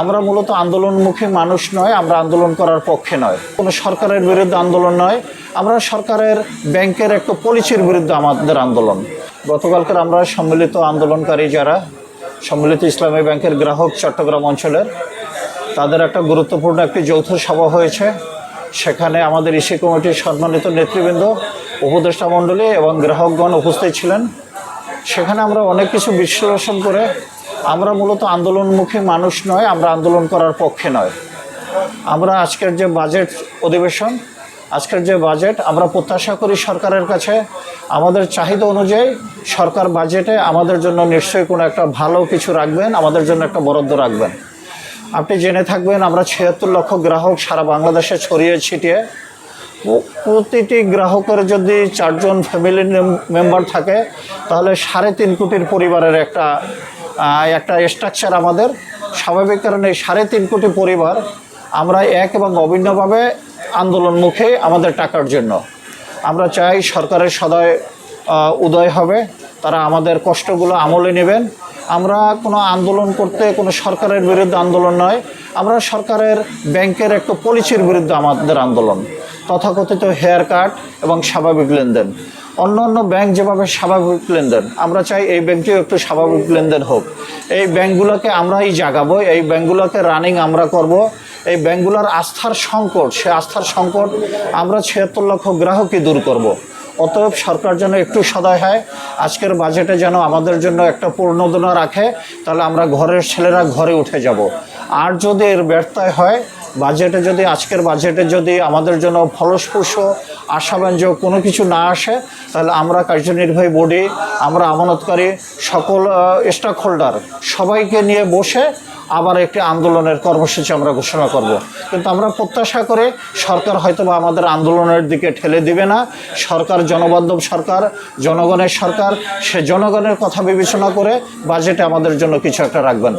আমরা মূলত আন্দোলনমুখী মানুষ নয়, আমরা আন্দোলন করার পক্ষে নয়, কোনো সরকারের বিরুদ্ধে আন্দোলন নয়। আমরা সরকারের ব্যাংকের একটা পলিসির বিরুদ্ধে আমাদের আন্দোলন। গতকালকের আমরা সম্মিলিত আন্দোলনকারী যারা সম্মিলিত ইসলামী ব্যাংকের গ্রাহক চট্টগ্রাম অঞ্চলের, তাদের একটা গুরুত্বপূর্ণ একটি যৌথ সভা হয়েছে। সেখানে আমাদের ইসি কমিটির সম্মানিত নেতৃবৃন্দ, উপদেষ্টা মণ্ডলী এবং গ্রাহকগণ উপস্থিত ছিলেন। সেখানে আমরা অনেক কিছু বিশ্লেষণ করে আমরা মূলত আন্দোলনমুখী মানুষ নয়, আমরা আন্দোলন করার পক্ষে নয়। আমরা আজকের যে বাজেট অধিবেশন, আজকের যে বাজেট, আমরা প্রত্যাশা করি সরকারের কাছে আমাদের চাহিদা অনুযায়ী সরকার বাজেটে আমাদের জন্য নিশ্চয়ই কোনো একটা ভালো কিছু রাখবেন, আমাদের জন্য একটা বরাদ্দ রাখবেন। আপনি জেনে থাকবেন আমরা ৭৬ লক্ষ গ্রাহক সারা বাংলাদেশে ছড়িয়ে ছিটিয়ে, প্রতিটি গ্রাহকের যদি 4 জন ফ্যামিলি মেম্বার থাকে তাহলে ৩.৫ কোটির পরিবারের একটা স্ট্রাকচার আমাদের। স্বাভাবিক কারণে ৩.৫ কোটি পরিবার আমরা এক এবং অভিন্নভাবে আন্দোলনমুখী আমাদের টাকার জন্য। আমরা চাই সরকারের সদয় উদয় হবে, তারা আমাদের কষ্টগুলো আমলে নেবেন। আমরা কোনো আন্দোলন করতে কোনো সরকারের বিরুদ্ধে আন্দোলন নয়, আমরা সরকারের ব্যাংকের একটা পলিসির বিরুদ্ধে আমাদের আন্দোলন। তথাকথিত হেয়ার কাট এবং স্বাভাবিক লেনদেন, অন্য ব্যাংক যেভাবে স্বাভাবিক লেনদেন, আমরা চাই এই ব্যাংকটিও একটু স্বাভাবিক লেনদেন হোক। এই ব্যাংকগুলোকে আমরাই জাগাবো, এই ব্যাংকগুলোকে রানিং আমরা করব। এই ব্যাংকগুলোর আস্থার সংকট, সে আস্থার সংকট আমরা ৭৬ লক্ষ গ্রাহকই দূর করব। অতএব সরকার যেন একটু সদয় হয়, আজকের বাজেটে যেন আমাদের জন্য একটা পূর্ণদনা রাখে, তাহলে আমরা ঘরের ছেলেরা ঘরে উঠে যাব। আর যদি এর ব্যর্থতা হয়, বাজেটে যদি আজকের বাজেটে যদি আমাদের জন্য ফলস্পর্শ আশাব্যঞ্জক কোনো কিছু না আসে, তাহলে আমরা কার্যনির্বাহী বডি, আমরা আমানতকারী সকল স্টক হোল্ডার সবাইকে নিয়ে বসে আবার একটি আন্দোলনের কর্মসূচি আমরা ঘোষণা করব। কিন্তু আমরা প্রত্যাশা করে সরকার হয়তোবা আমাদের আন্দোলনের দিকে ঠেলে দিবে না। সরকার জনবান্ধব সরকার, জনগণের সরকার, সে জনগণের কথা বিবেচনা করে বাজেটে আমাদের জন্য কিছু একটা রাখবেন।